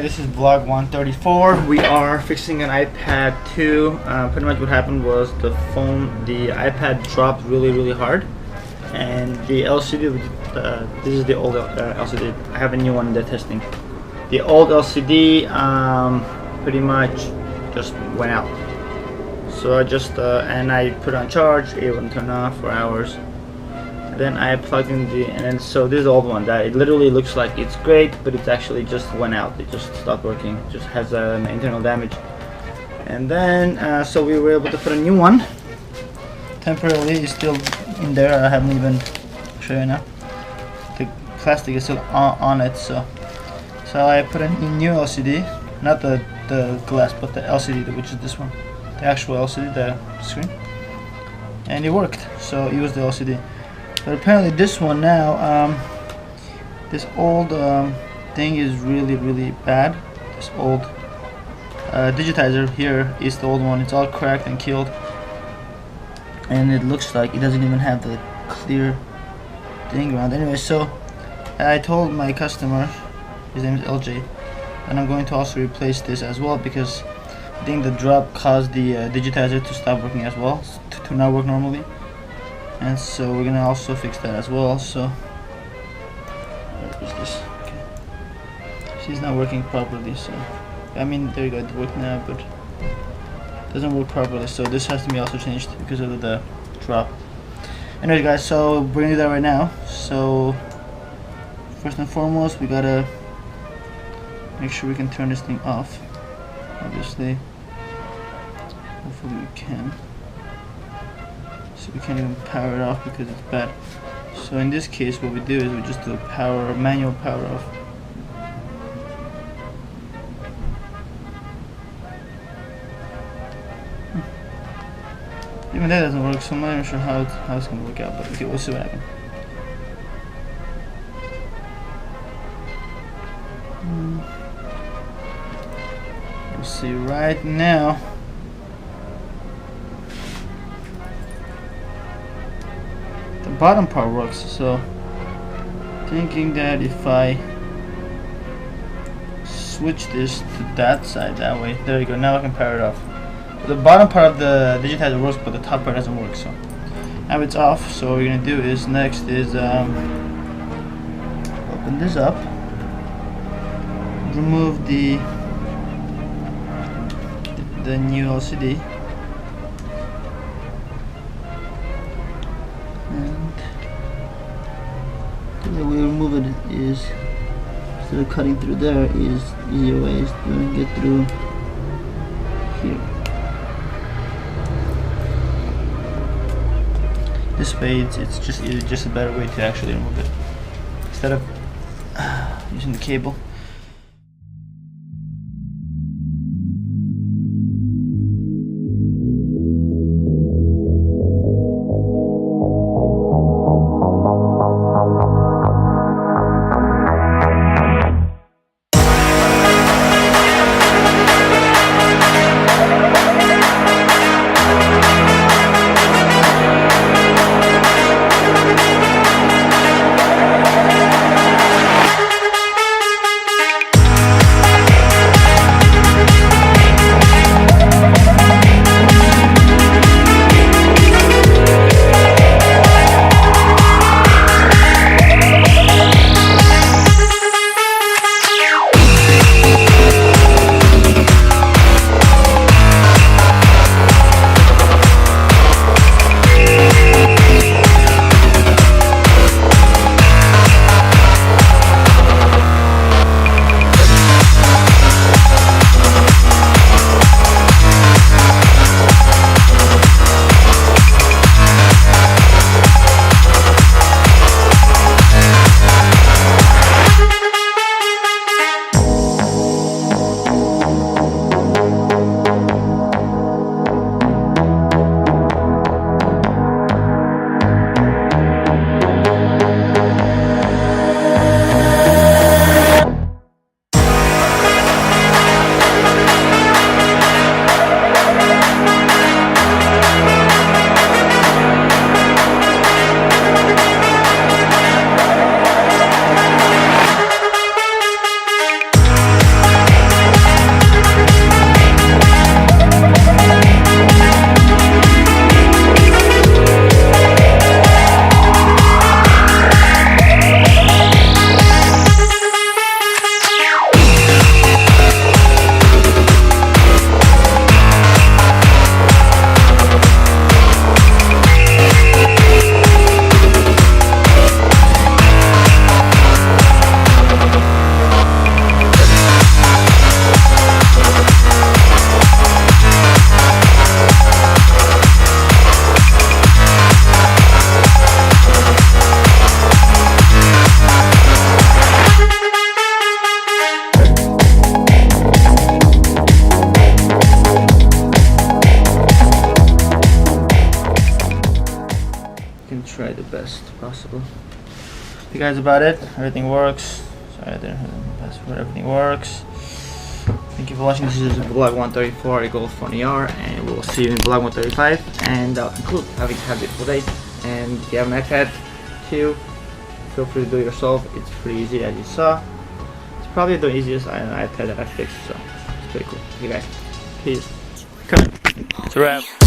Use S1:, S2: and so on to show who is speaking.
S1: this is vlog 134. We are fixing an iPad 2. Pretty much what happened was the iPad dropped really hard, and the LCD, this is the old LCD. I have a new one they're testing. The old LCD pretty much just went out. So I just and I put it on charge. It wouldn't turn off for hours. Then I plugged in so this is the old one that it literally looks like it's great, but it's actually just went out. It just stopped working. It just has an internal damage. And then so we were able to put a new one. Temporarily, it's still in there. I haven't even show you now. The plastic is still on it. So I put a new LCD, not the glass, but the LCD, which is this one, the actual LCD, the screen, and it worked. So it was the LCD. But apparently this one now, this old thing is really bad. This old digitizer here is the old one. It's all cracked and killed, and it looks like it doesn't even have the clear thing around. Anyway, so I told my customer, his name is LJ, and I'm going to also replace this as well, because I think the drop caused the digitizer to stop working as well, to not work normally. And so we're gonna also fix that as well. So where is this? Okay. She's not working properly, so I mean, there you go, it worked now, but it doesn't work properly, so this has to be also changed because of the drop. Anyways guys, so we're gonna do that right now. So first and foremost, we gotta make sure we can turn this thing off. Obviously, hopefully we can. So we can't even power it off because it's bad. So in this case, what we do is we just do a manual power off. Even that doesn't work, so I'm not even sure how it's gonna work out, but okay, we'll see what happens. We'll see right now. Bottom part works, so thinking that if I switch this to that side, that way, there you go, now I can power it off. The bottom part of the digitizer works, but the top part doesn't work. So now it's off. So what we're gonna do is next is open this up, remove the new LCD. The way we remove it is, instead of cutting through there, is easier way is to get through here. This way it's just a better way to actually remove it instead of using the cable. try the best possible. You guys, about it. Everything works. Sorry, I didn't have the password. Everything works. Thank you for watching. This is vlog 134. I go Phon-Er, and we'll see you in vlog 135. And that'll conclude. Have a beautiful day. And if you have an iPad too, feel free to do it yourself. It's pretty easy, as you saw. It's probably the easiest iPad that I fixed, so it's pretty cool. Okay, guys. Peace. Come on. It's a wrap.